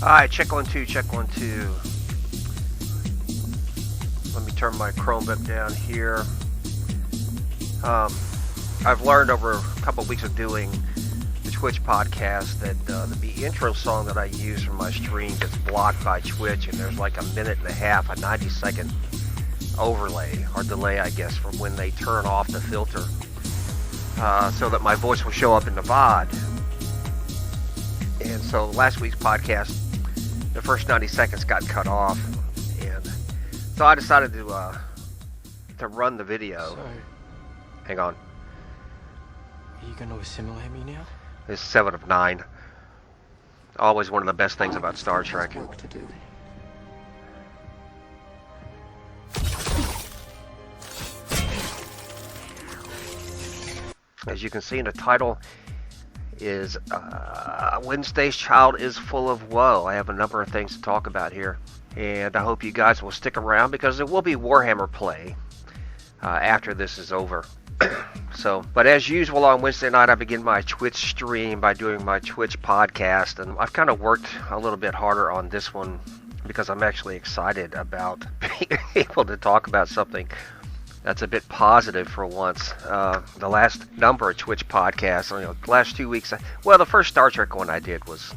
Alright, check 1 2, check 1 2. Let me turn my Chromebook down here. I've learned over a couple of weeks of doing the Twitch podcast that the intro song that I use for my stream gets blocked by Twitch, and there's like a minute and a half, a 90-second overlay, or delay, I guess, from when they turn off the filter, so that my voice will show up in the VOD. And so last week's podcast, the first 90 seconds got cut off, and so I decided to run the video. So, Hang on. are you going to assimilate me now? This is 7 of 9. Always one of the best things about Star Trek. Work to do. As you can see in the title is Wednesday's Child is Full of Woe. I have a number of things to talk about here, and I hope you guys will stick around because there will be Warhammer play after this is over. But as usual on Wednesday night, I begin my Twitch stream by doing my Twitch podcast, and I've kind of worked a little bit harder on this one because I'm actually excited about being able to talk about something that's a bit positive for once. The last number of Twitch podcasts, the last 2 weeks, well, the first Star Trek one I did was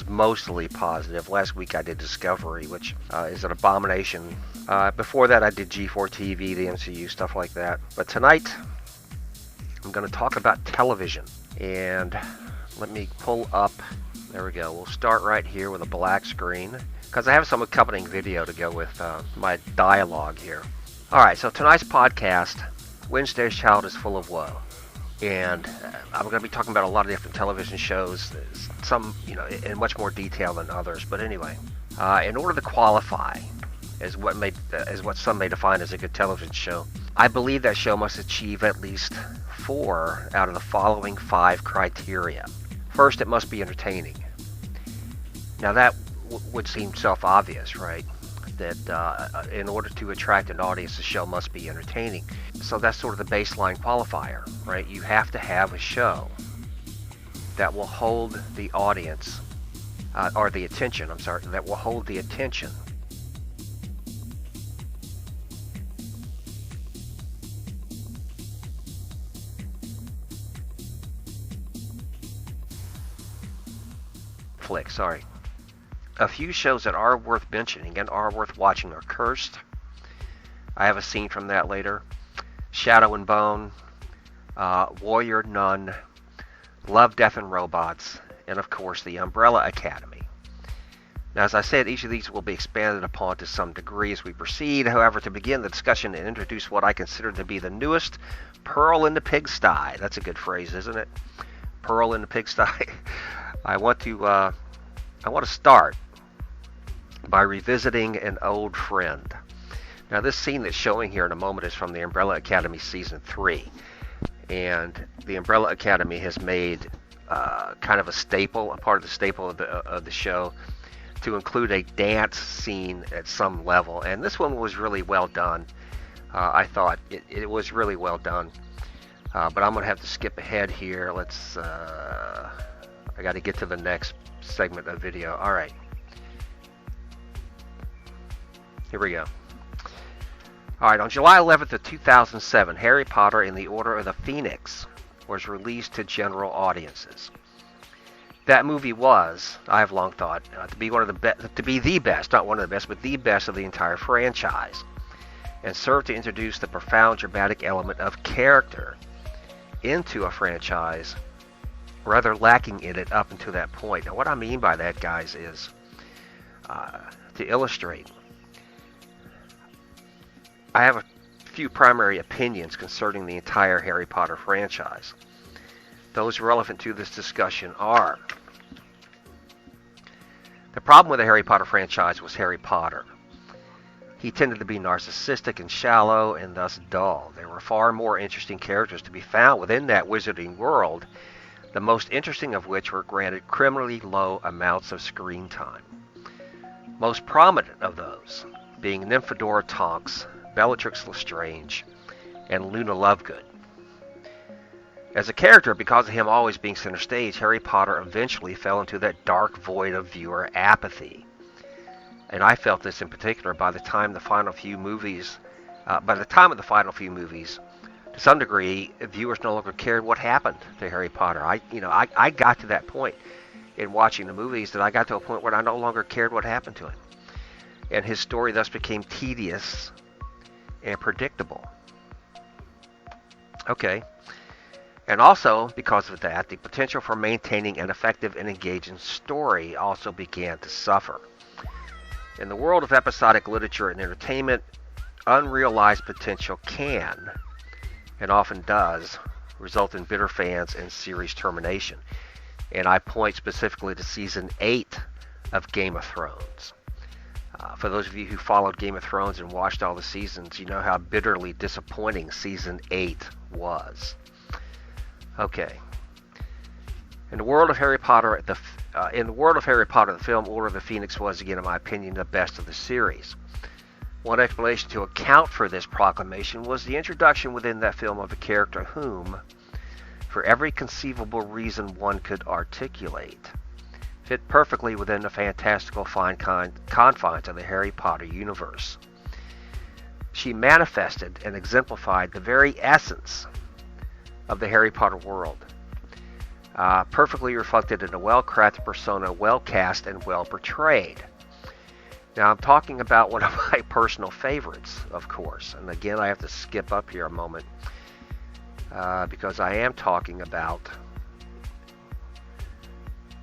mostly positive. Last week I did Discovery, which is an abomination. Before that I did G4 TV, the MCU, stuff like that. But tonight I'm going to talk about television. And let me pull up, there we go. We'll start right here with a black screen, because I have some accompanying video to go with my dialogue here. Alright, so tonight's podcast, Wednesday's Child is Full of Woe. And I'm going to be talking about a lot of different television shows, some, in much more detail than others. But anyway, in order to qualify as what some may define as a good television show, I believe that show must achieve at least 4 out of the following 5 criteria. First, it must be entertaining. Now that would seem self-obvious, right? That in order to attract an audience, the show must be entertaining. So that's sort of the baseline qualifier, right? You have to have a show that will hold the audience, or the attention, that will hold the attention. Sorry. A few shows that are worth mentioning and are worth watching are Cursed. I have a scene from that later. Shadow and Bone, Warrior Nun, Love, Death, and Robots, and of course the Umbrella Academy. Now, as I said, each of these will be expanded upon to some degree as we proceed. However, to begin the discussion and introduce what I consider to be the newest pearl in the pigsty. That's a good phrase, isn't it? Pearl in the pigsty. I want to start by revisiting an old friend. Now, this scene that's showing here in a moment is from the Umbrella Academy Season 3. And the Umbrella Academy has made kind of a part of the staple of the show, to include a dance scene at some level. And this one was really well done. I thought it was really well done. But I'm going to have to skip ahead here. I got to get to the next segment of video. All right. Here we go. All right, on July 11th of 2007, Harry Potter and the Order of the Phoenix was released to general audiences. That movie was, I have long thought, to be the best, not one of the best, but the best of the entire franchise, and served to introduce the profound dramatic element of character into a franchise, rather lacking in it up until that point. Now, what I mean by that, guys, is to illustrate. I have a few primary opinions concerning the entire Harry Potter franchise. Those relevant to this discussion are: the problem with the Harry Potter franchise was Harry Potter. He tended to be narcissistic and shallow and thus dull. There were far more interesting characters to be found within that wizarding world, the most interesting of which were granted criminally low amounts of screen time. Most prominent of those being Nymphadora Tonks, Bellatrix Lestrange, and Luna Lovegood. As a character, because of him always being center stage, Harry Potter eventually fell into that dark void of viewer apathy. And I felt this in particular by the time of the final few movies, to some degree, viewers no longer cared what happened to Harry Potter. I got to that point in watching the movies that I got to a point where I no longer cared what happened to him. And his story thus became tedious and predictable. Okay. And also, because of that, the potential for maintaining an effective and engaging story also began to suffer. In the world of episodic literature and entertainment, unrealized potential can, and often does, result in bitter fans and series termination. And I point specifically to Season 8 of Game of Thrones. For those of you who followed Game of Thrones and watched all the seasons, you know how bitterly disappointing Season 8 was. Okay. In the world of Harry Potter, the film Order of the Phoenix was, again, in my opinion, the best of the series. One explanation to account for this proclamation was the introduction within that film of a character whom, for every conceivable reason one could articulate, fit perfectly within the fantastical confines of the Harry Potter universe. She manifested and exemplified the very essence of the Harry Potter world, perfectly reflected in a well-crafted persona, well-cast, and well-portrayed. Now, I'm talking about one of my personal favorites, of course. And again, I have to skip up here a moment because I am talking about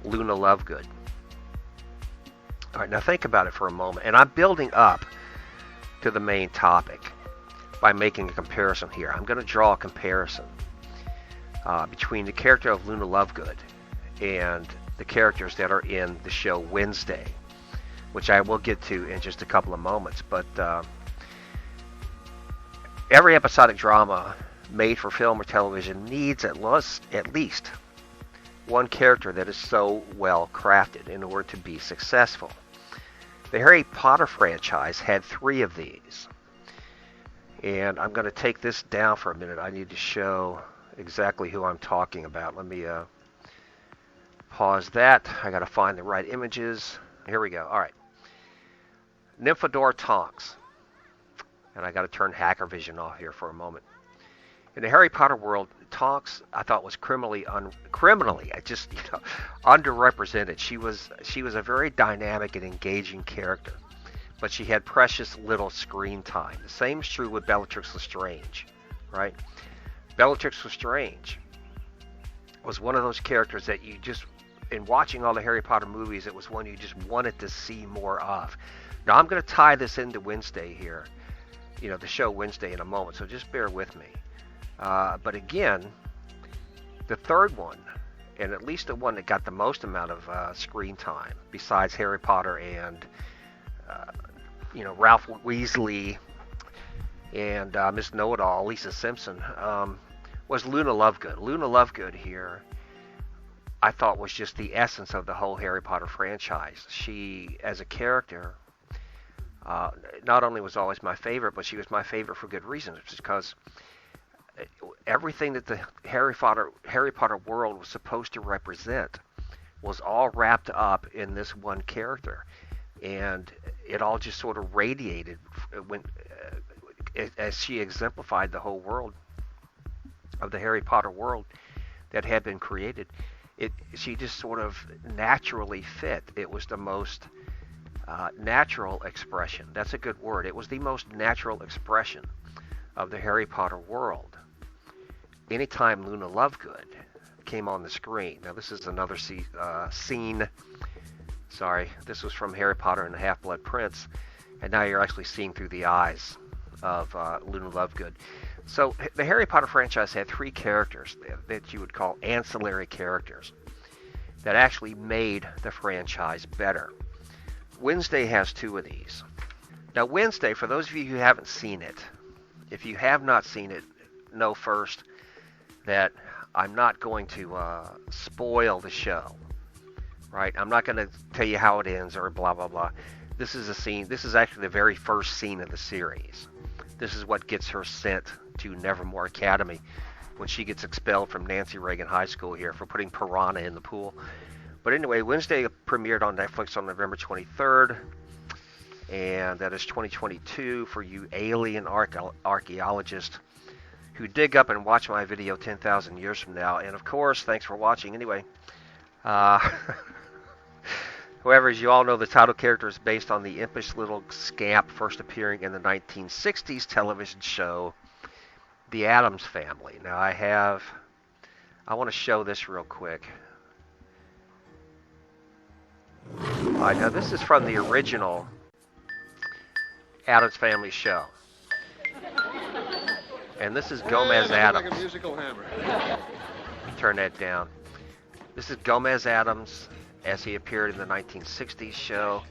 Luna Lovegood. All right, now think about it for a moment. And I'm building up to the main topic by making a comparison here. I'm going to draw a comparison between the character of Luna Lovegood and the characters that are in the show Wednesday, which I will get to in just a couple of moments. But every episodic drama made for film or television needs at least one character that is so well crafted in order to be successful. The Harry Potter franchise had 3 of these. And I'm going to take this down for a minute. I need to show exactly who I'm talking about. Let me pause that. I got to find the right images. Here we go. All right. Nymphadora Tonks. And I got to turn Hacker Vision off here for a moment. In the Harry Potter world, Tonks I thought was criminally underrepresented. She was a very dynamic and engaging character, but she had precious little screen time. The same is true with Bellatrix Lestrange, right? Bellatrix Lestrange was one of those characters that you just, in watching all the Harry Potter movies, it was one you just wanted to see more of. Now, I'm going to tie this into Wednesday here, the show Wednesday in a moment, so just bear with me. But again, the third one, and at least the one that got the most amount of screen time, besides Harry Potter and, Ralph Weasley and Miss Know-It-All, Lisa Simpson, was Luna Lovegood. Luna Lovegood here, I thought, was just the essence of the whole Harry Potter franchise. She, as a character, not only was always my favorite, but she was my favorite for good reasons, because everything that the Harry Potter world was supposed to represent was all wrapped up in this one character, and it all just sort of radiated as she exemplified the whole world of the Harry Potter world that had been created. She just sort of naturally fit. It was the most natural expression. That's a good word. It was the most natural expression of the Harry Potter world. Anytime Luna Lovegood came on the screen. Now, this is another scene. Sorry, this was from Harry Potter and the Half-Blood Prince, and now you're actually seeing through the eyes of Luna Lovegood. So the Harry Potter franchise had 3 characters that you would call ancillary characters that actually made the franchise better. Wednesday has 2 of these. Now, Wednesday, for those of you who haven't seen it, if you have not seen it, know first that I'm not going to spoil the show, right? I'm not going to tell you how it ends or blah, blah, blah. This is a scene. This is actually the very first scene of the series. This is what gets her sent to Nevermore Academy when she gets expelled from Nancy Reagan High School here for putting piranha in the pool. But anyway, Wednesday premiered on Netflix on November 23rd, and that is 2022 for you alien archaeologists who dig up and watch my video 10,000 years from now. And of course, thanks for watching anyway. However, as you all know, the title character is based on the impish little scamp first appearing in the 1960s television show, The Addams Family. Now I want to show this real quick. Alright, now this is from the original Addams Family show. And this is Gomez Addams. Like a musical hammer. Turn that down. This is Gomez Addams as he appeared in the 1960s show.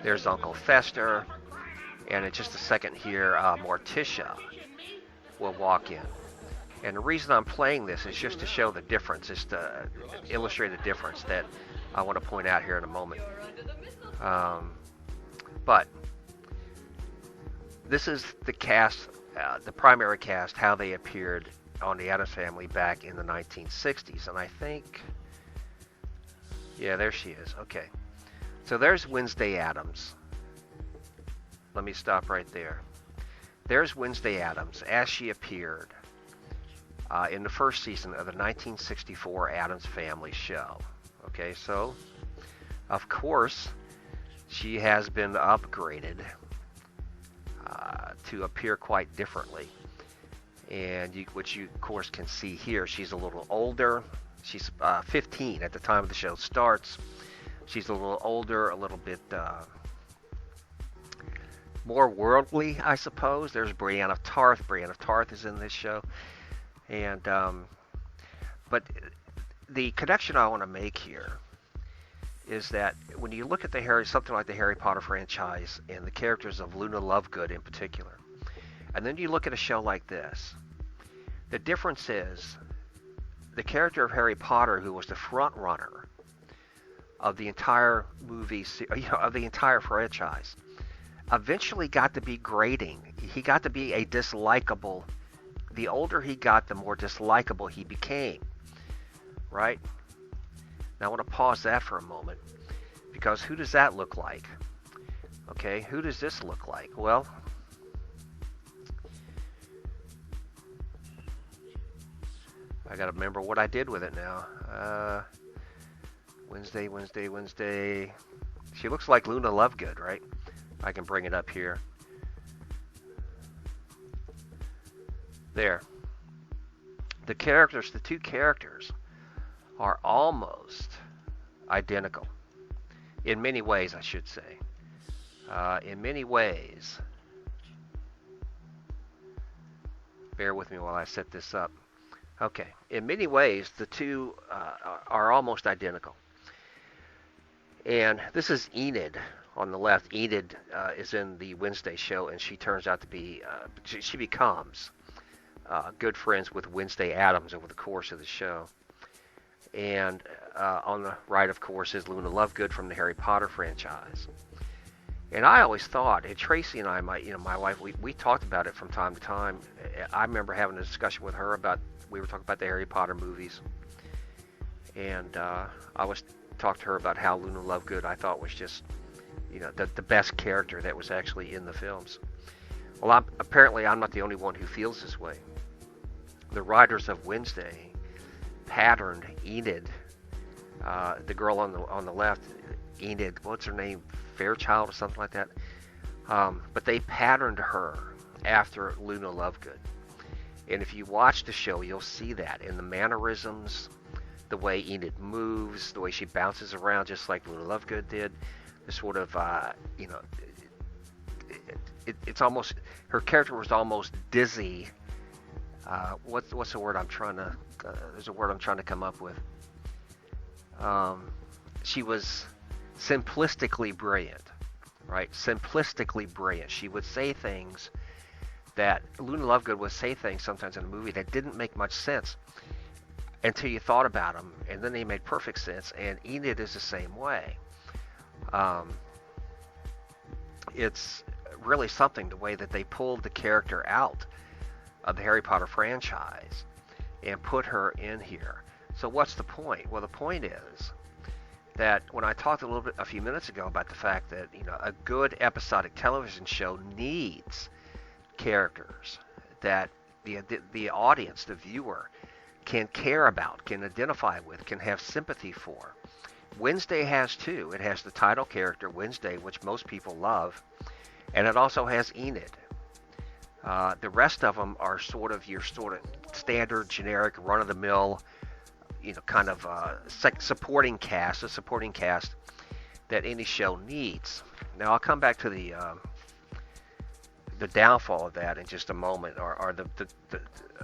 There's Uncle Fester. And in just a second here, Morticia will walk in. And the reason I'm playing this is just to show the difference, is to illustrate the difference that I want to point out here in a moment. But this is the cast, the primary cast, how they appeared on the Addams Family back in the 1960s. And I think, yeah, there she is. Okay. So there's Wednesday Addams. Let me stop right there. There's Wednesday Addams as she appeared in the first season of the 1964 Addams Family show. Okay, so of course she has been upgraded to appear quite differently, and which you of course can see here. She's a little older. She's 15 at the time of the show starts. She's a little older, a little bit more worldly, I suppose. There's Brianna Tarth. Brianna Tarth is in this show, and but the connection I want to make here is that when you look at something like the Harry Potter franchise and the characters of Luna Lovegood in particular, and then you look at a show like this, the difference is the character of Harry Potter, who was the front runner of the entire movie, of the entire franchise, eventually got to be grating. He got to be a dislikable. The older he got, the more dislikable he became. Right? Now I want to pause that for a moment, because who does that look like? Okay, who does this look like? Well, I gotta remember what I did with it now. Wednesday. She looks like Luna Lovegood, right? I can bring it up here. There. The two characters are almost identical. In many ways, I should say. In many ways. Bear with me while I set this up. Okay. In many ways, the two are almost identical. And this is Enid on the left. Enid is in the Wednesday show, and she turns out to be, she becomes good friends with Wednesday Addams over the course of the show. And on the right, of course, is Luna Lovegood from the Harry Potter franchise. And I always thought, and Tracy and I, my wife, we talked about it from time to time. I remember having a discussion with her we were talking about the Harry Potter movies. And I was talking to her about how Luna Lovegood, I thought, was just, the best character that was actually in the films. Well, apparently I'm not the only one who feels this way. The writers of Wednesday patterned Enid, the girl on the left, Enid, what's her name, Fairchild or something like that. But they patterned her after Luna Lovegood. And if you watch the show, you'll see that in the mannerisms, the way Enid moves, the way she bounces around, just like Luna Lovegood did. The sort of, it's almost, her character was almost dizzy. What's the word I'm trying to? There's a word I'm trying to come up with. She was simplistically brilliant, right? Simplistically brilliant. She would say things that Luna Lovegood would say things sometimes in a movie that didn't make much sense until you thought about them, and then they made perfect sense. And Enid is the same way. It's really something the way that they pulled the character out of the Harry Potter franchise and put her in here. So what's the point? Well, the point is that when I talked a few minutes ago about the fact that a good episodic television show needs characters that the audience, the viewer, can care about, can identify with, can have sympathy for. Wednesday has two. It has the title character, Wednesday, which most people love, and it also has Enid. The rest of them are sort of your standard, generic, run-of-the-mill, kind of supporting cast, a supporting cast that any show needs. Now I'll come back to the downfall of that in just a moment, or the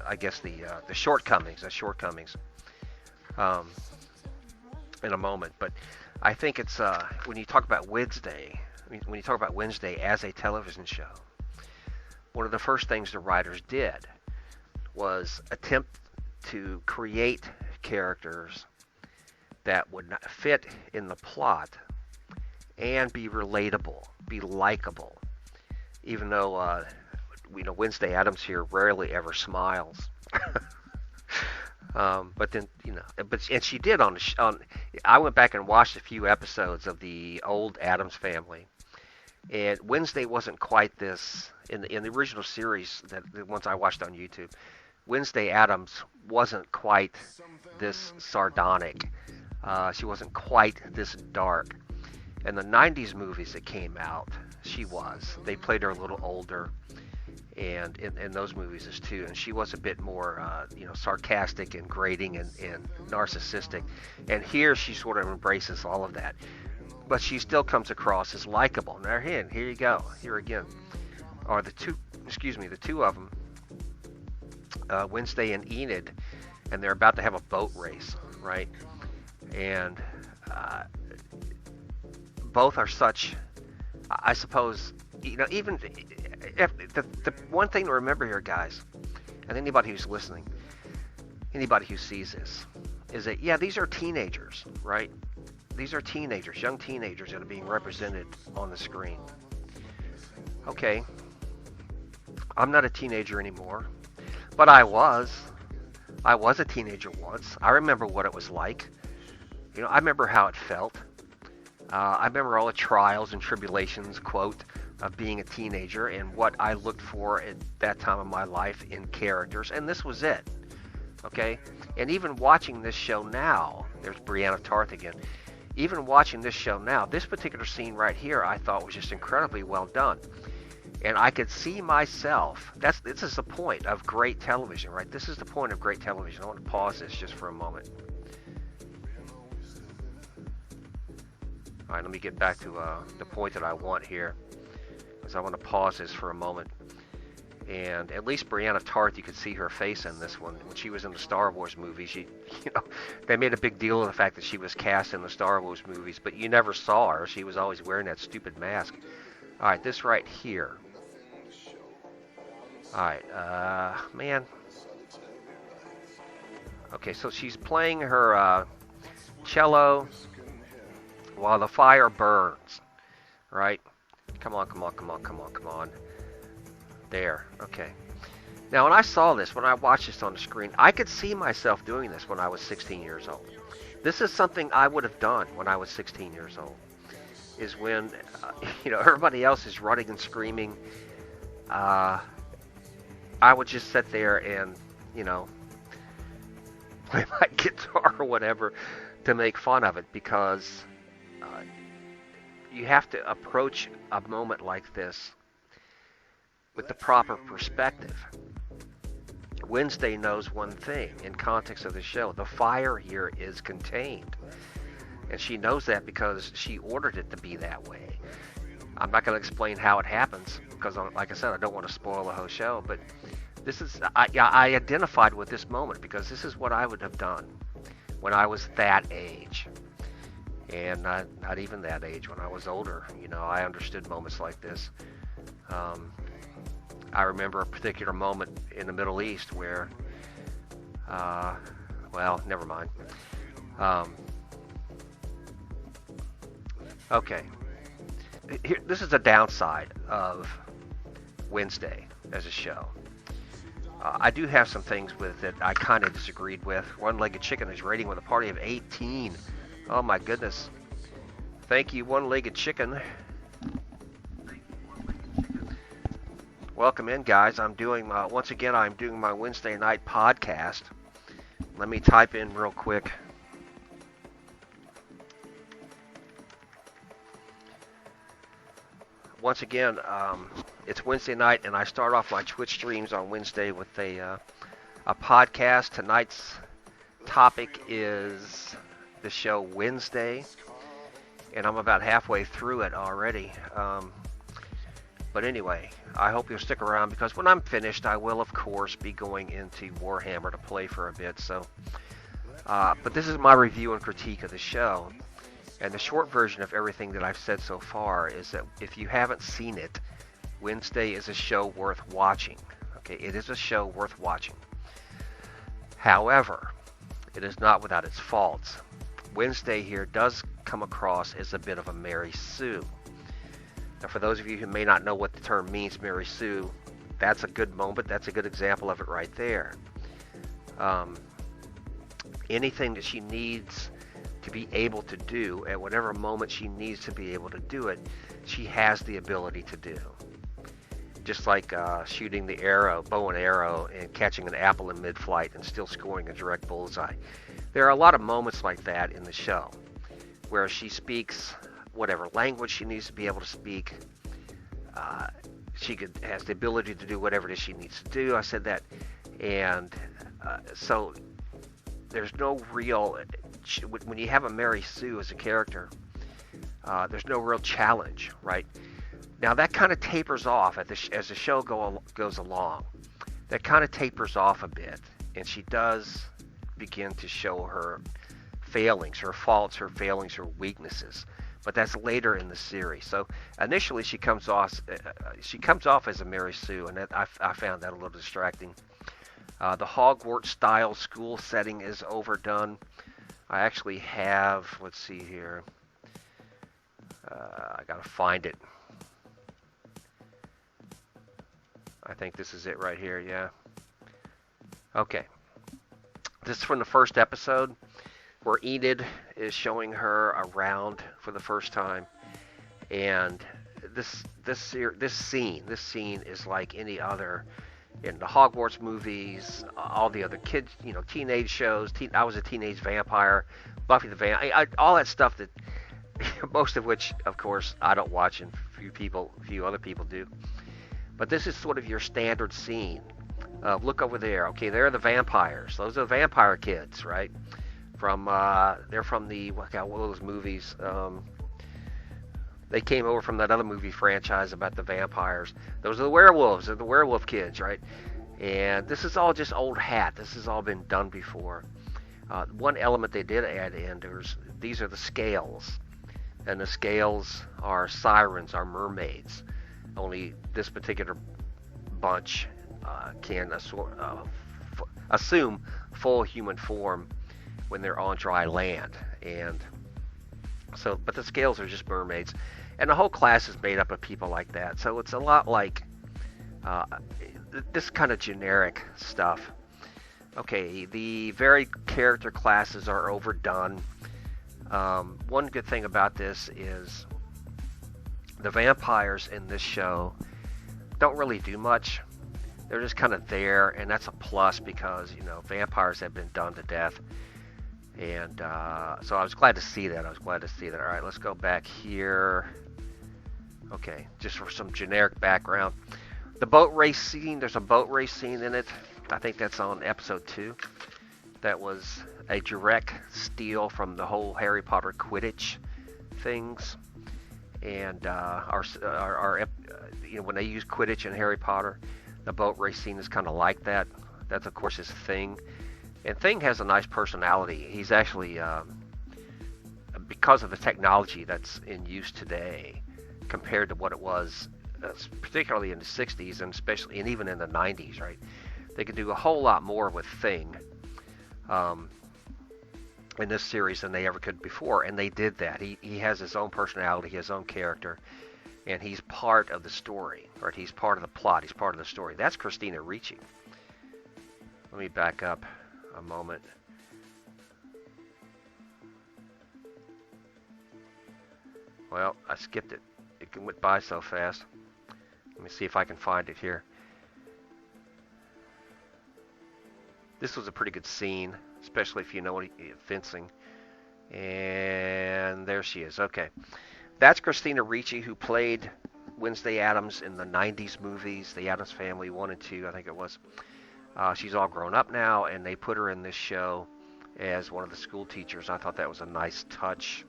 I guess the shortcomings, in a moment. But I think it's when you talk about Wednesday, as a television show, one of the first things the writers did was attempt to create characters that would not fit in the plot and be relatable, be likable. Even though Wednesday Addams here rarely ever smiles. But then and she did on I went back and watched a few episodes of the old Addams Family, and Wednesday wasn't quite this in the original series, the ones I watched on YouTube. Wednesday Addams wasn't quite this sardonic. She wasn't quite this dark. In the 90s movies that came out, she was. They played her a little older, and in those movies as too. And she was a bit more, sarcastic and grating and narcissistic. And here she sort of embraces all of that, but she still comes across as likable. Now here you go. Here again are the two of them, Wednesday and Enid, and they're about to have a boat race, right? And both are such, I suppose, even if the one thing to remember here, guys, and anybody who's listening, anybody who sees this, is that, these are teenagers, right? These are teenagers, young teenagers that are being represented on the screen. Okay, I'm not a teenager anymore, but I was a teenager once. I remember what it was like. I remember how it felt. I remember all the trials and tribulations, quote, of being a teenager and what I looked for at that time of my life in characters, and this was it. Okay? And even watching this show now, there's Brianna Tarth again. Even watching this show now, this particular scene right here, I thought was just incredibly well done. And I could see myself. This is the point of great television, right? This is the point of great television. I want to pause this just for a moment. All right, let me get back to the point that I want here, because I want to pause this for a moment. And at least Brianna Tarth, you could see her face in this one. When she was in the Star Wars movies, they made a big deal of the fact that she was cast in the Star Wars movies, but you never saw her. She was always wearing that stupid mask. All right, this right here. All right, man. Okay, so she's playing her cello while the fire burns, right? Come on. There, okay. Now, when I saw this, when I watched this on the screen, I could see myself doing this when I was 16 years old. This is something I would have done when I was 16 years old. Is when, everybody else is running and screaming. I would just sit there and, play my guitar or whatever to make fun of it, because you have to approach a moment like this with the proper perspective. Wednesday knows one thing in context of the show: the fire here is contained, and she knows that because she ordered it to be that way. I'm not going to explain how it happens, because, like I said, I don't want to spoil the whole show, but this is, I identified with this moment because this is what I would have done when I was that age. And not even that age, when I was older. I understood moments like this. I remember a particular moment in the Middle East where, well, never mind. Okay. This is the downside of Wednesday as a show. I do have some things with that I kind of disagreed with. One-Legged Chicken is rating with a party of 18. Oh my goodness. Thank you, One-Legged Chicken. Welcome in, guys. I'm doing once again. I'm doing my Wednesday night podcast. Let me type in real quick. Once again, it's Wednesday night, and I start off my Twitch streams on Wednesday with a podcast. Tonight's topic is the show Wednesday, and I'm about halfway through it already. But anyway, I hope you'll stick around, because when I'm finished, I will, of course, be going into Warhammer to play for a bit. So, but this is my review and critique of the show. And the short version of everything that I've said so far is that if you haven't seen it, Wednesday is a show worth watching. Okay, it is a show worth watching. However, it is not without its faults. Wednesday here does come across as a bit of a Mary Sue. Now, for those of you who may not know what the term means, Mary Sue, that's a good moment. That's a good example of it right there. Anything that she needs to be able to do at whatever moment she needs to be able to do it, she has the ability to do. Just like shooting the arrow, bow and arrow, and catching an apple in mid-flight and still scoring a direct bullseye. There are a lot of moments like that in the show where she speaks whatever language she needs to be able to speak. She has the ability to do whatever it is she needs to do. I said that. And so there's no real... When you have a Mary Sue as a character, there's no real challenge, right? Now that kind of tapers off as the show goes along. That kind of tapers off a bit, and she does begin to show her failings, her faults, her failings, her weaknesses. But that's later in the series. So initially she comes off as a Mary Sue, and I found that a little distracting. The Hogwarts-style school setting is overdone. I actually have, let's see here, I gotta find it. I think this is it right here, yeah. Okay. This is from the first episode, where Enid is showing her around for the first time. And this scene is like any other in the Hogwarts movies, all the other kids, teenage shows. I was a teenage vampire, Buffy the Vampire, all that stuff that most of which, of course, I don't watch, and few other people do. But this is sort of your standard scene. Look over there. Okay, there are the vampires. Those are the vampire kids, right? They're from the what of those movies. They came over from that other movie franchise about the vampires. Those are the werewolves. They're the werewolf kids, right? And this is all just old hat. This has all been done before. One element they did add in, these are the scales. And the scales are sirens, are mermaids. Only this particular bunch can assume full human form when they're on dry land. And so, but the scales are just mermaids. And the whole class is made up of people like that. So it's a lot like this kind of generic stuff. Okay, the varied character classes are overdone. One good thing about this is the vampires in this show don't really do much. They're just kind of there, and that's a plus because, vampires have been done to death. And so I was glad to see that. All right, let's go back here. Okay, just for some generic background. The boat race scene, there's a boat race scene in it. I think that's on episode 2. That was a direct steal from the whole Harry Potter Quidditch things. And when they use Quidditch in Harry Potter, the boat race scene is kind of like that. That's, of course, his Thing. And Thing has a nice personality. He's actually, because of the technology that's in use today, compared to what it was, particularly in the 60s and even in the 90s, right? They could do a whole lot more with Thing in this series than they ever could before, and they did that. He has his own personality, his own character, and he's part of the story, right? He's part of the plot. He's part of the story. That's Christina Ricci. Let me back up a moment. Well, I skipped it. It went by so fast. Let me see if I can find it here. This was a pretty good scene, especially if you know fencing. And there she is. Okay. That's Christina Ricci, who played Wednesday Addams in the 90s movies, The Addams Family 1 and 2, I think it was. She's all grown up now, and they put her in this show as one of the school teachers. I thought that was a nice touch.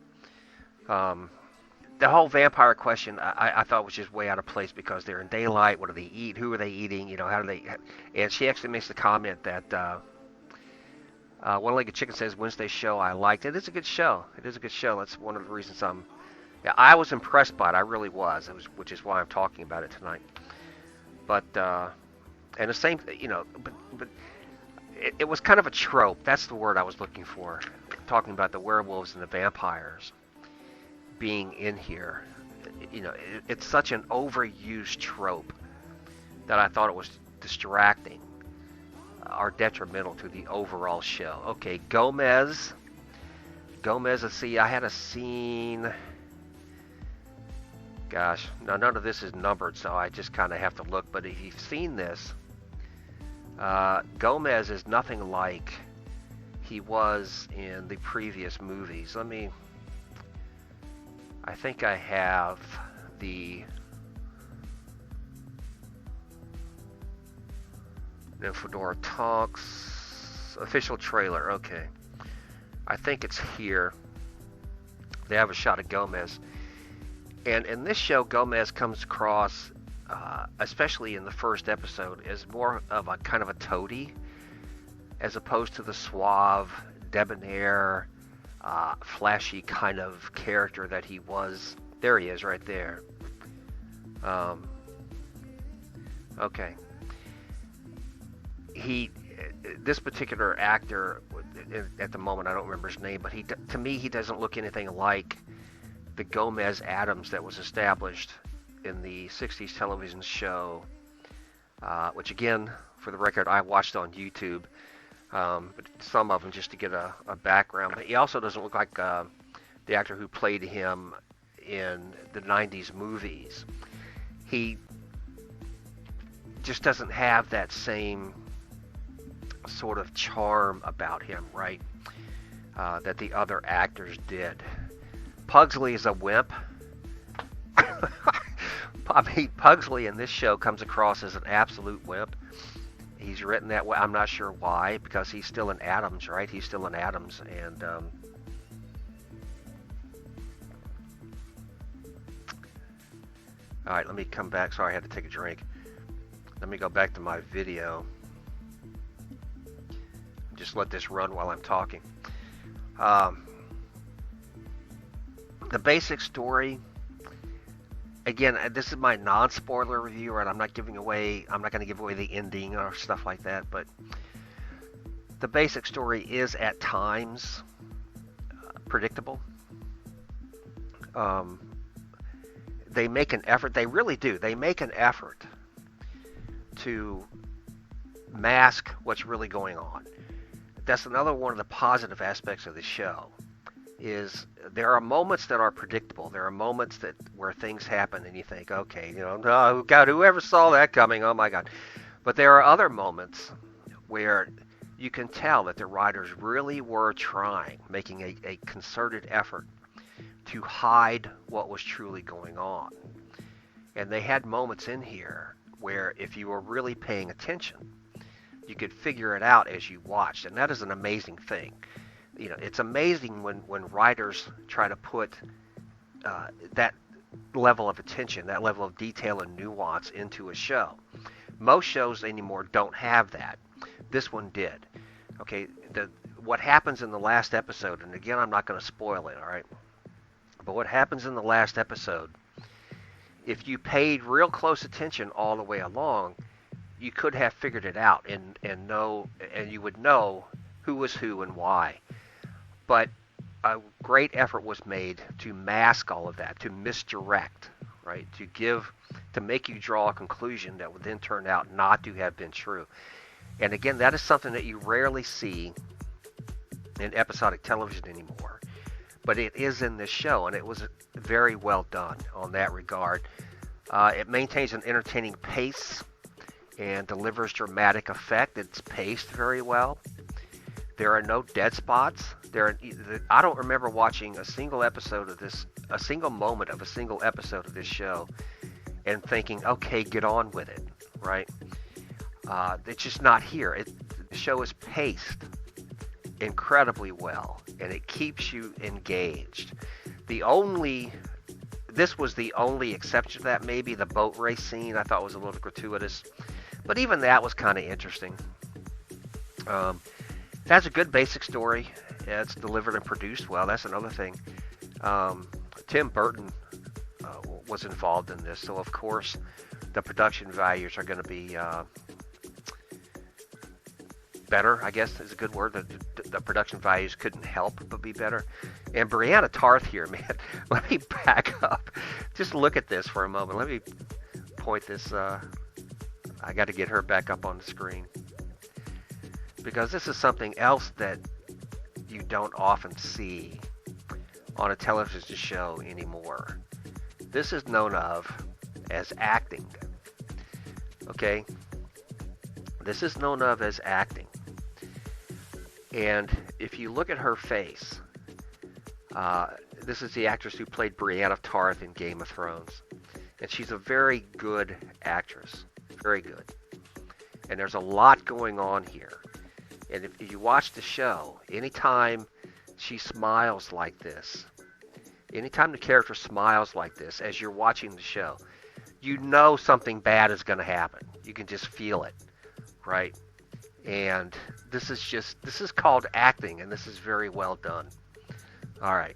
The whole vampire question, I thought was just way out of place because they're in daylight. What do they eat? Who are they eating? You know, how do they? And she actually makes the comment that One-Legged Chicken says Wednesday's show I liked. It is a good show. It is a good show. That's one of the reasons I was impressed by it. I really was. Which is why I'm talking about it tonight. But and the same, you know, but it was kind of a trope. That's the word I was looking for. Talking about the werewolves and the vampires being in here. You know, it's such an overused trope that I thought it was distracting or detrimental to the overall show. Okay, Gomez, let's see, I had a scene. Gosh, now none of this is numbered, so I just kind of have to look. But if you've seen this, Gomez is nothing like he was in the previous movies. I think I have the Fedora Talks official trailer. Okay. I think it's here. They have a shot of Gomez. And in this show, Gomez comes across, especially in the first episode, as more of a kind of a toady, as opposed to the suave, debonair, flashy kind of character that he was. There he is, right there. Okay. This particular actor, at the moment I don't remember his name, but to me he doesn't look anything like the Gomez Addams that was established in the 60s television show, which again, for the record, I watched on YouTube, but some of them just to get a background. But he also doesn't look like the actor who played him in the 90s movies. He just doesn't have that same sort of charm about him, right? That the other actors did. Pugsley is a wimp. I mean, Pugsley in this show comes across as an absolute wimp. He's written that way. I'm not sure why, because he's still in Addams, right? He's still in Addams, and all right, let me come back. Sorry, I had to take a drink. Let me go back to my video. Just let this run while I'm talking. The basic story, again, this is my non-spoiler review, right? I'm not going to give away the ending or stuff like that, but the basic story is at times predictable. They make an effort, they really do. They make an effort to mask what's really going on. That's another one of the positive aspects of the show. Is there are moments that are predictable. There are moments where things happen and you think, okay, you know, oh God, whoever saw that coming? Oh my God. But there are other moments where you can tell that the writers really were making a concerted effort to hide what was truly going on. And they had moments in here where if you were really paying attention, you could figure it out as you watched. And that is an amazing thing. You know, it's amazing when writers try to put that level of attention, that level of detail and nuance into a show. Most shows anymore don't have that. This one did. Okay, what happens in the last episode, and again, I'm not going to spoil it, all right? But what happens in the last episode, if you paid real close attention all the way along, you could have figured it out and you would know who was who and why. But a great effort was made to mask all of that, to misdirect, right? To make you draw a conclusion that would then turn out not to have been true. And again, that is something that you rarely see in episodic television anymore. But it is in this show, and it was very well done on that regard. It maintains an entertaining pace and delivers dramatic effect. It's paced very well. There are no dead spots. I don't remember watching a single moment of a single episode of this show and thinking, okay, get on with it, right? It's just not here. The show is paced incredibly well, and it keeps you engaged. This was the only exception to that. Maybe the boat race scene I thought was a little gratuitous, but even that was kind of interesting. It has a good basic story. It's delivered and produced well. That's another thing. Tim Burton was involved in this, so of course the production values are going to be better, I guess is a good word. The production values couldn't help but be better. And Brianna Tarth here, man, let me back up. Just look at this for a moment. Let me point this. I got to get her back up on the screen, because this is something else that you don't often see on a television show anymore. This is known of as acting. Okay? This is known of as acting. And if you look at her face, this is the actress who played Brianna Tarth in Game of Thrones. And she's a very good actress. Very good. And there's a lot going on here. And if you watch the show, anytime she smiles like this, anytime the character smiles like this as you're watching the show, you know something bad is going to happen. You can just feel it, right? And this is called acting, and this is very well done. All right.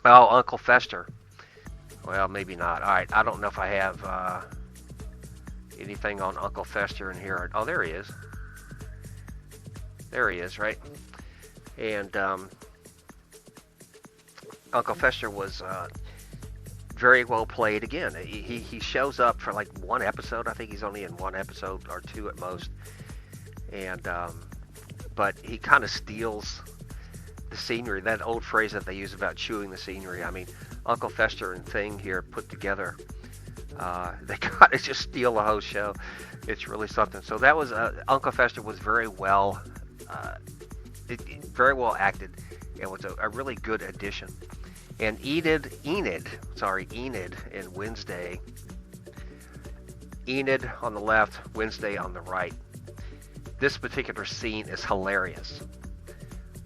Uncle Fester. Well, maybe not. All right, I don't know if I have anything on Uncle Fester in here. Oh, there he is. There he is, right? And Uncle Fester was very well played again. He shows up for like one episode. I think he's only in one episode or two at most. And but he kind of steals the scenery. That old phrase that they use about chewing the scenery. I mean, Uncle Fester and Thing here put together, they kind of just steal the whole show. It's really something. So that was Uncle Fester was very well acted, and was a really good addition. And Enid and Wednesday. Enid on the left, Wednesday on the right. This particular scene is hilarious.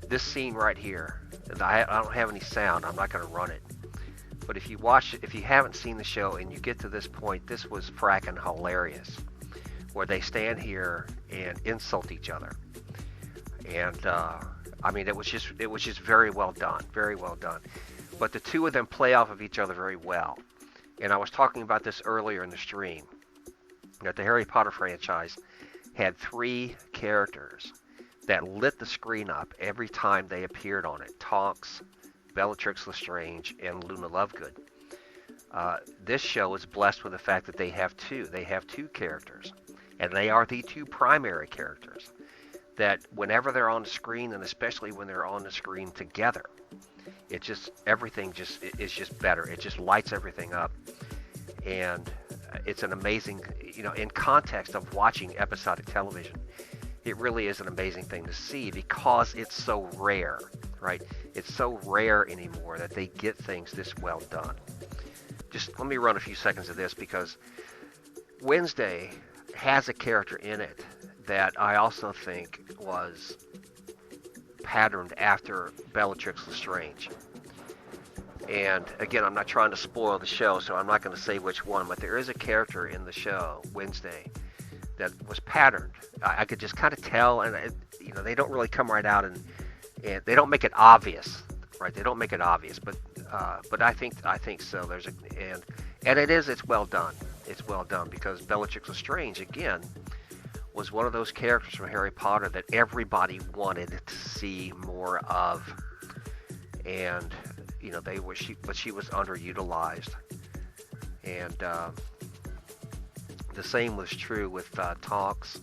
This scene right here, I don't have any sound. I'm not going to run it. But if you haven't seen the show and you get to this point, this was fracking hilarious. Where they stand here and insult each other. And I mean, it was just very well done, very well done. But the two of them play off of each other very well. And I was talking about this earlier in the stream, that the Harry Potter franchise had 3 characters that lit the screen up every time they appeared on it. Tonks, Bellatrix Lestrange, and Luna Lovegood. This show is blessed with the fact that they have 2. They have 2 characters. And they are the 2 primary characters that whenever they're on the screen, and especially when they're on the screen together, everything is just better. It just lights everything up. And it's an amazing, in context of watching episodic television, it really is an amazing thing to see, because it's so rare, right? It's so rare anymore that they get things this well done. Just let me run a few seconds of this, because Wednesday has a character in it that I also think was patterned after Bellatrix Lestrange. And again, I'm not trying to spoil the show, so I'm not going to say which one, but there is a character in the show, Wednesday, that was patterned. I could just kind of tell, and they don't really come right out, and they don't make it obvious, right? They don't make it obvious, but I think so. It's well done. It's well done, because Bellatrix Lestrange, again, was one of those characters from Harry Potter that everybody wanted to see more of, and she was underutilized, and The same was true with Tonks.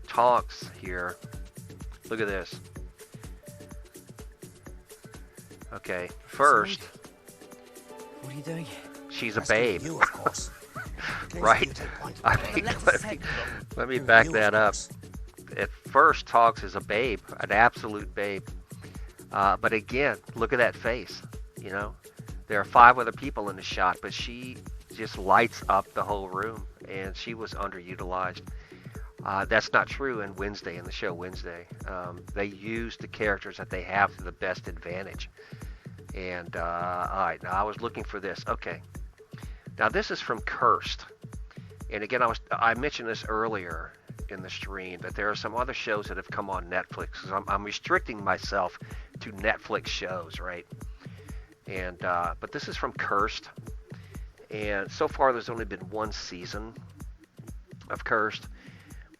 Tonks here. Look at this. Okay, first, What are you doing? she's a Rescue babe, You, of course. right? I mean, let me back that up. At first, Tonks is a babe, an absolute babe. But again, look at that face. You know, there are 5 other people in the shot, but she just lights up the whole room, and she was underutilized. That's not true in Wednesday, in the show Wednesday. They use the characters that they have to the best advantage. And all right, now I was looking for this. Okay, now this is from Cursed, and again, I mentioned this earlier in the stream that there are some other shows that have come on Netflix. 'Cause I'm restricting myself to Netflix shows, right? And but this is from Cursed, and so far there's only been 1 season of Cursed.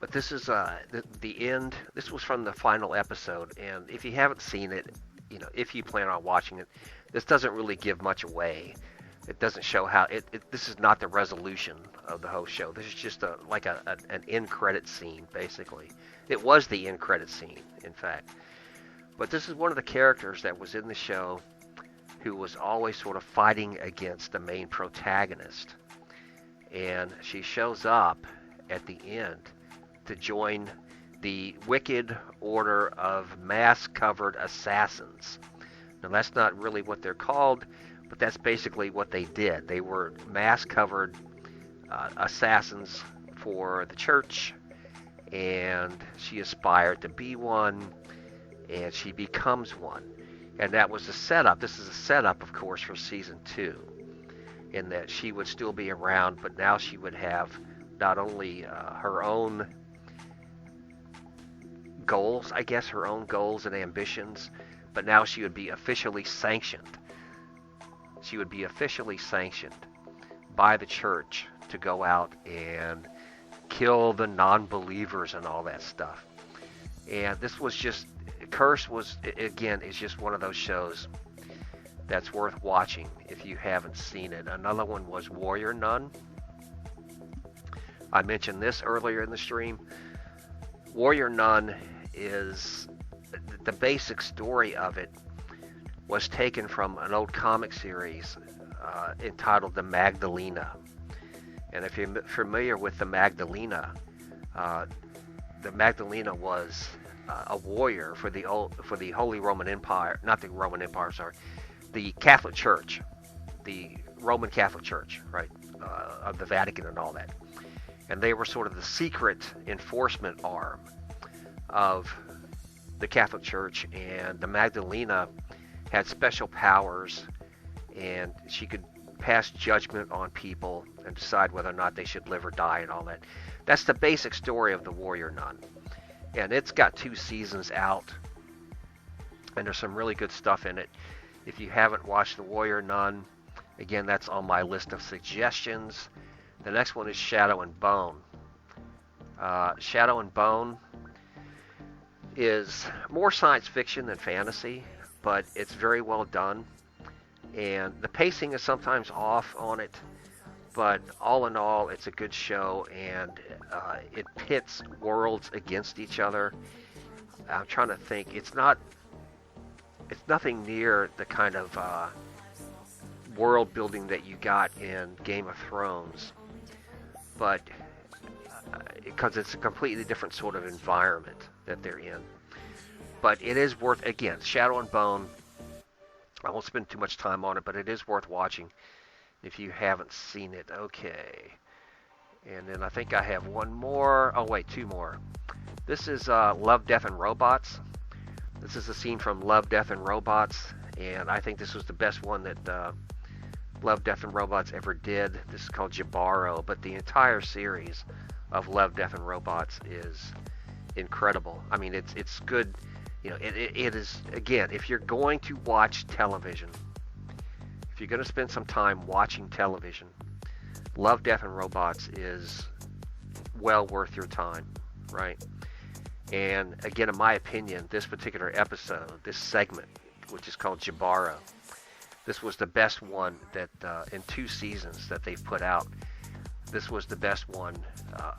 But this is the end. This was from the final episode, and if you haven't seen it, you know, if you plan on watching it, this doesn't really give much away. It doesn't show how this is not the resolution of the whole show. This is just like an end credit scene, basically. It was the end credit scene, in fact. But this is one of the characters that was in the show who was always sort of fighting against the main protagonist, and she shows up at the end to join the Wicked Order of Mask-Covered Assassins. Now, that's not really what they're called, but that's basically what they did. They were mask-covered assassins for the church, and she aspired to be one, and she becomes one. And that was the setup. This is a setup, of course, for season 2, in that she would still be around, but now she would have not only her own goals, I guess, her own goals and ambitions, but now she would be officially sanctioned. She would be officially sanctioned by the church to go out and kill the non-believers and all that stuff. And this was just, Curse was, again, is just one of those shows that's worth watching if you haven't seen it. Another one was Warrior Nun. I mentioned this earlier in the stream. Warrior Nun is, the basic story of it was taken from an old comic series entitled The Magdalena. And if you're familiar with the Magdalena was a warrior for the Holy Roman Empire, not the Roman Empire, sorry, the Catholic Church, the Roman Catholic Church, right, of the Vatican and all that. And they were sort of the secret enforcement arm of the Catholic Church, and the Magdalena had special powers, and she could pass judgment on people and decide whether or not they should live or die and all that. That's the basic story of the Warrior Nun. And it's got 2 seasons out, and there's some really good stuff in it. If you haven't watched the Warrior Nun, again, that's on my list of suggestions. The next one is Shadow and Bone. Shadow and Bone is more science fiction than fantasy, but it's very well done. And the pacing is sometimes off on it, but all in all, it's a good show, and it pits worlds against each other. I'm trying to think. It's nothing near the kind of world building that you got in Game of Thrones, but because it's a completely different sort of environment that they're in. But it is worth, again, Shadow and Bone. I won't spend too much time on it, but it is worth watching if you haven't seen it. Okay. And then I think I have one more. Oh, wait, 2 more. This is Love, Death, and Robots. This is a scene from Love, Death, and Robots, and I think this was the best one that Love, Death, and Robots ever did. This is called Jabaro, but the entire series of Love, Death, and Robots is incredible. I mean, it's good. You know, it is, again, if you're going to watch television, if you're going to spend some time watching television, Love, Death, and Robots is well worth your time, right? And again, in my opinion, this particular episode, this segment, which is called Jabaro, this was the best one that in 2 seasons that they've put out. this was the best one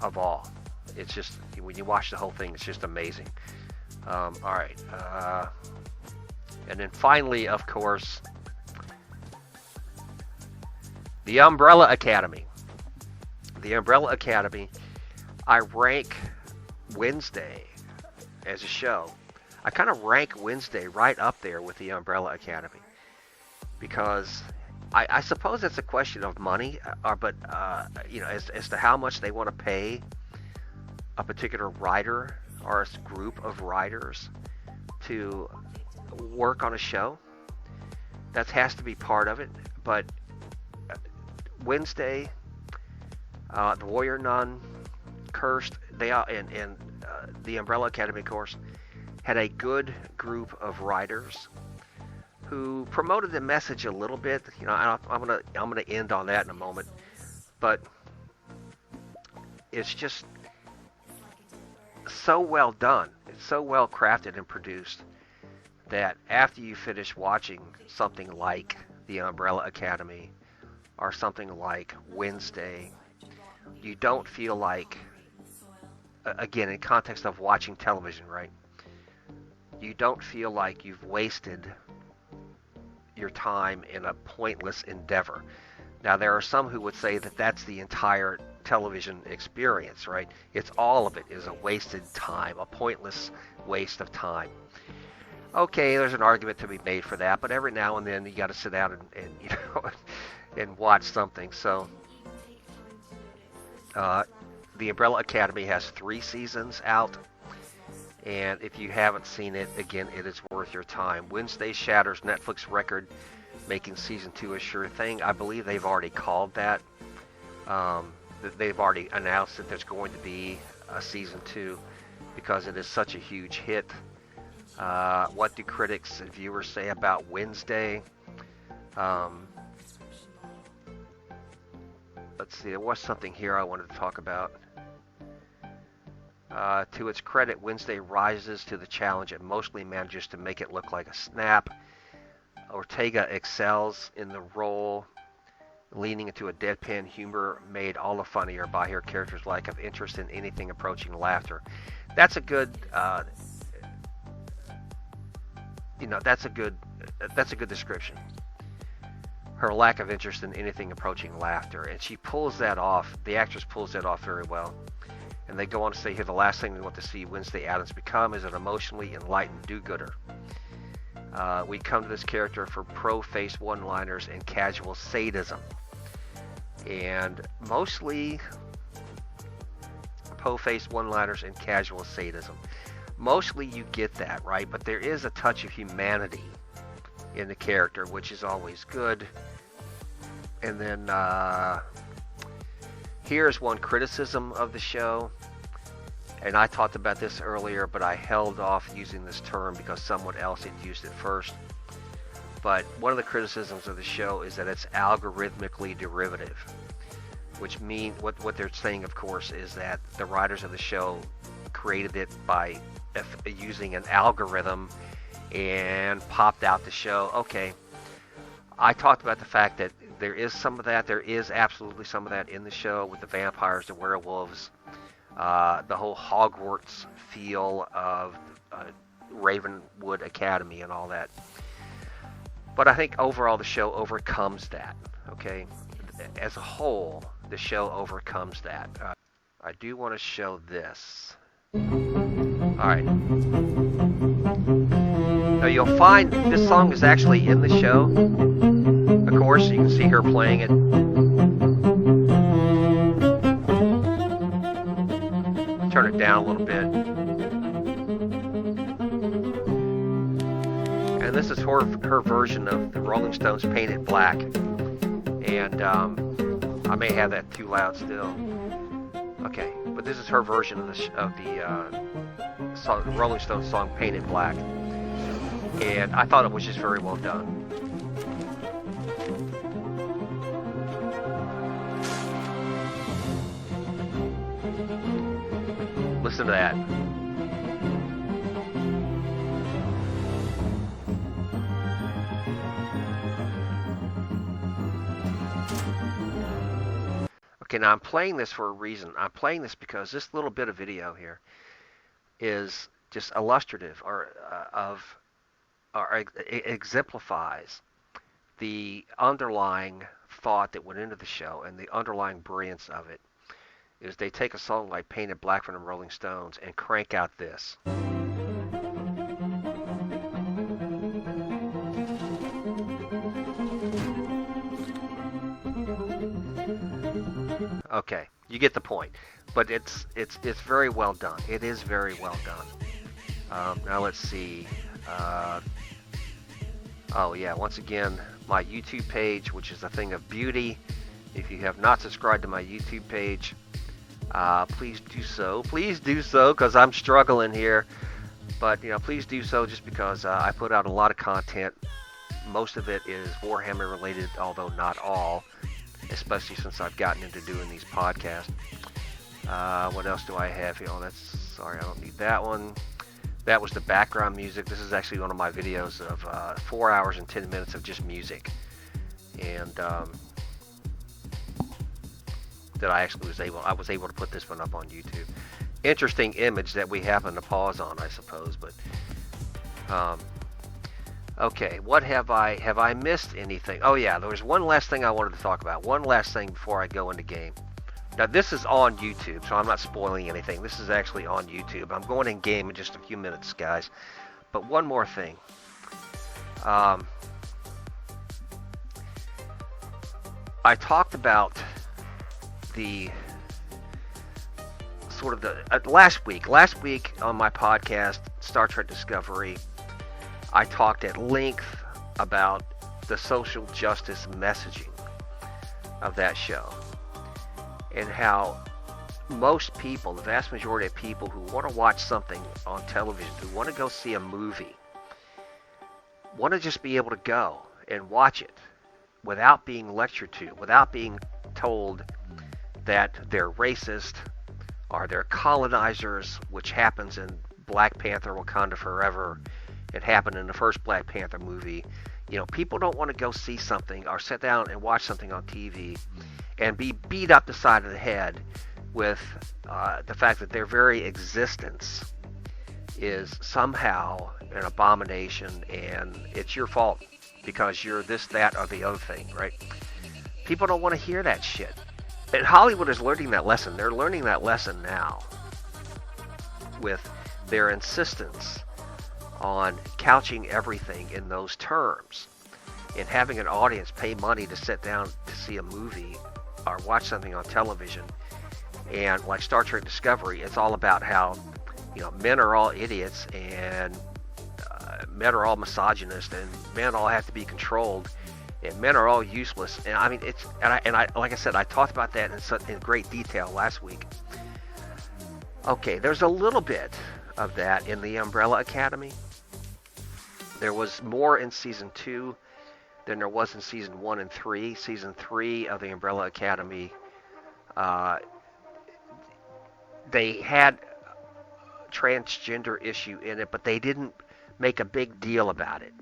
of all. It's just, when you watch the whole thing, it's just amazing. All right. And then finally, of course, The Umbrella Academy. The Umbrella Academy, I rank Wednesday as a show. I kind of rank Wednesday right up there with The Umbrella Academy, because I suppose it's a question of money, but as to how much they want to pay a particular writer or a group of writers to work on a show. That has to be part of it. But Wednesday, The Warrior Nun, Cursed, and the Umbrella Academy, of course, had a good group of writers who promoted the message a little bit. I'm gonna end on that in a moment, but it's just so well done. It's so well crafted and produced that after you finish watching something like The Umbrella Academy or something like Wednesday, you don't feel like, again, in context of watching television, right? You don't feel like you've wasted your time in a pointless endeavor. Now, there are some who would say that that's the entire television experience, right? It's all of it is a wasted time, a pointless waste of time. Okay, there's an argument to be made for that, but every now and then you got to sit down and and watch something. So, The Umbrella Academy has 3 seasons out, and if you haven't seen it, again, it is worth your time. Wednesday shatters Netflix record, making season 2 a sure thing. I believe they've already called that. They've already announced that there's going to be a season 2 because it is such a huge hit. What do critics and viewers say about Wednesday? Let's see, there was something here I wanted to talk about. To its credit, Wednesday rises to the challenge and mostly manages to make it look like a snap. Ortega excels in the role, leaning into a deadpan humor made all the funnier by her character's lack of interest in anything approaching laughter. That's a good, that's a good description. Her lack of interest in anything approaching laughter, and she pulls that off. The actress pulls that off very well. And they go on to say here, the last thing we want to see Wednesday Addams become is an emotionally enlightened do-gooder. We come to this character for pro-face one-liners and casual sadism. And mostly pro-face one-liners and casual sadism. Mostly you get that, right? But there is a touch of humanity in the character, which is always good. And then here's one criticism of the show. And I talked about this earlier, but I held off using this term because someone else had used it first. But one of the criticisms of the show is that it's algorithmically derivative, which means what they're saying, of course, is that the writers of the show created it by using an algorithm and popped out the show. Okay, I talked about the fact that there is some of that. There is absolutely some of that in the show with the vampires, the werewolves, the whole Hogwarts feel of Ravenwood Academy and all that. But I think overall the show overcomes that, okay? As a whole, the show overcomes that. I do want to show this. Alright. Now you'll find this song is actually in the show. Of course, you can see her playing it. Turn it down a little bit. And this is her version of the Rolling Stones' Paint It Black. And I may have that too loud still. Okay, but this is her version of the Rolling Stones song Paint It Black. And I thought it was just very well done. Listen to that. Okay, now I'm playing this for a reason. I'm playing this because this little bit of video here is just illustrative or exemplifies the underlying thought that went into the show and the underlying brilliance of it. Is they take a song like Painted Black from the Rolling Stones and crank out this. Okay, you get the point. But it's very well done. It is very well done. Now let's see. Oh yeah, once again, my YouTube page, which is a thing of beauty. If you have not subscribed to my YouTube page, please do so. Please do so, because I'm struggling here. But please do so, just because I put out a lot of content. Most of it is Warhammer related, although not all, especially since I've gotten into doing these podcasts. What else do I have here? Oh, sorry, I don't need that one. That was the background music. This is actually one of my videos of 4 hours and 10 minutes of just music. And that I actually was able to put this one up on YouTube. Interesting image that we happen to pause on, I suppose. But okay, what have I missed anything? Oh yeah, there was one last thing I wanted to talk about. One last thing before I go into game. Now this is on YouTube, so I'm not spoiling anything. This is actually on YouTube. I'm going in game in just a few minutes, guys. But one more thing. I talked about the sort of the last week on my podcast, Star Trek Discovery, I talked at length about the social justice messaging of that show and how most people, the vast majority of people who want to watch something on television, who want to go see a movie, want to just be able to go and watch it without being lectured to, without being told that they're racist or they're colonizers, which happens in Black Panther: Wakanda Forever. It happened in the first Black Panther movie. People don't want to go see something or sit down and watch something on TV and be beat up the side of the head with the fact that their very existence is somehow an abomination and it's your fault because you're this, that, or the other thing, right? People don't want to hear that shit. And Hollywood is learning that lesson. They're learning that lesson now with their insistence on couching everything in those terms and having an audience pay money to sit down to see a movie or watch something on television. And like Star Trek Discovery, it's all about how men are all idiots and men are all misogynist and men all have to be controlled and men are all useless. And I mean, I like I said, I talked about that in great detail last week. Okay, there's a little bit of that in the Umbrella Academy. There was more in season 2 than there was in season 1 and 3. Season 3 of the Umbrella Academy, they had a transgender issue in it, but they didn't make a big deal about it.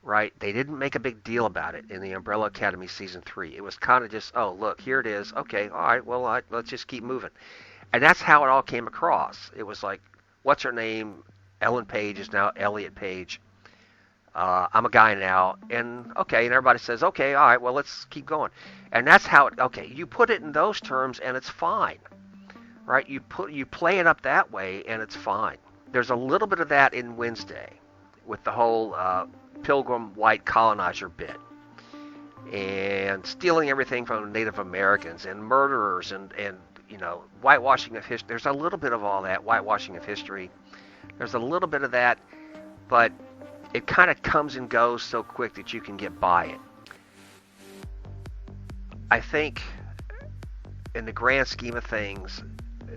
Right? They didn't make a big deal about it in the Umbrella Academy season 3. It was kind of just, oh, look, here it is. Okay, all right, well, let's just keep moving. And that's how it all came across. It was like, what's her name? Ellen Page is now Elliot Page. I'm a guy now. And, okay, and everybody says, okay, all right, well, let's keep going. And that's how it, okay, you put it in those terms and it's fine. Right? You play it up that way and it's fine. There's a little bit of that in Wednesday with the whole Pilgrim white colonizer bit and stealing everything from Native Americans and murderers and whitewashing of history. There's a little bit of all that, whitewashing of history. There's a little bit of that, but it kind of comes and goes so quick that you can get by it. I think in the grand scheme of things,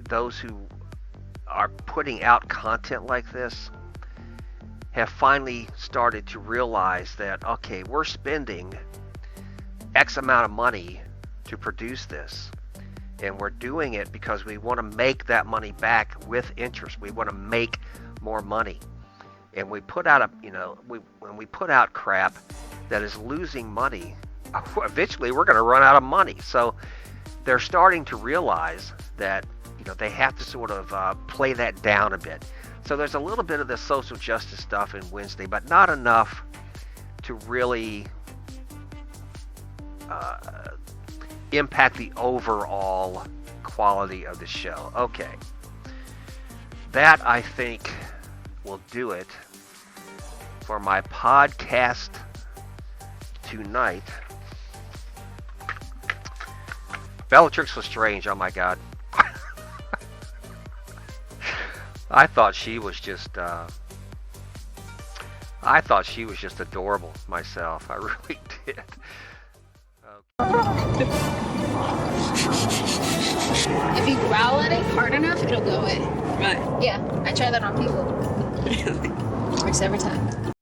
those who are putting out content like this have finally started to realize that, okay, we're spending X amount of money to produce this. And we're doing it because we want to make that money back with interest. We want to make more money. And we put out when we put out crap that is losing money, eventually we're going to run out of money. So they're starting to realize that they have to sort of play that down a bit. So there's a little bit of the social justice stuff in Wednesday, but not enough to really impact the overall quality of the show. Okay. That, I think, will do it for my podcast tonight. Bellatrix Lestrange, oh my god. I thought she was just adorable myself. I really did. If you growl at it hard enough, it'll go away. Right. Yeah, I try that on people. Really? Works every time.